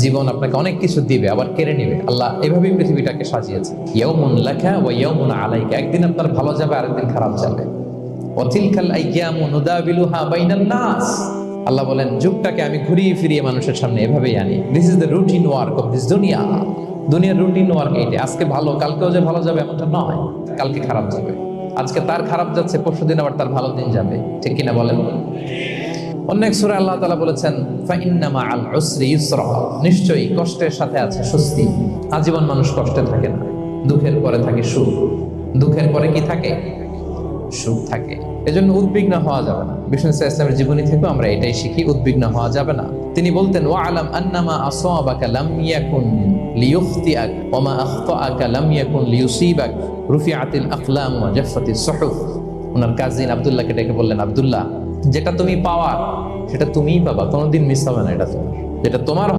জীবন আপনাকে অনেক কিছু দিবে, আবার কেড়ে নেবে। আল্লাহ এভাবেই পৃথিবীটাকে সাজিয়েছে। ইয়াউমুন লাকা ওয়া ইয়াউমুন আলাইকা, একদিন আপনার ভালো যাবে, আরেকদিন খারাপ যাবে। ওয়া তিলকাল আইয়ামু নুদাবিলুহা বাইনান নাস, আল্লাহ বলেন যুগটাকে আমি ঘুরিয়ে ফিরিয়ে মানুষের সামনে এভাবেই আনি। This is the routine work of this দুনিয়া। দুনিয়ার রুটিন ওয়ার্ক এইটা। আজকে ভালো, কালকেও যে ভালো যাবে এমনটা নয়, কালকে খারাপ যাবে। আজকে তার খারাপ যাচ্ছে, পরশুদিন আবার তার ভালো দিন যাবে, ঠিক কিনা বলেন? অন্য এক সূরায় আল্লাহ তাআলা বলেছেন ফাইন্না মাআল উসরি ইউসরা, নিশ্চয়ই কষ্টের সাথে আছে স্বস্তি। আজীবন মানুষ কষ্টে থাকে না, দুঃখের পরে থাকে সুখ, দুঃখের পরে কি থাকে? সুখ থাকে। এজন্য উদ্বিগ্ন হওয়া যাবে না। বিষ্ণু ইসলামের জীবনী থেকে আমরা এটাই শিখি, উদ্বিগ্ন হওয়া যাবে না। তিনি বলতেন ওয়া আলাম আন্নামা আসাবাকা লাম ইয়াকুন লিয়ুখতিআক ওয়া মা আখতাআকা লাম ইয়াকুন লিয়ুসিবাক রুফিআতিল আকলাম ওয়া জাফফাতিস সুহুফ। ওনার কাজিন আব্দুল্লাহকে ডেকে বললেন, আব্দুল্লাহ, যেটা তুমি পাওয়ার সেটা তুমিই পাবা, কোনোদিন মিস হবে না। এটা তোমার, যেটা তোমার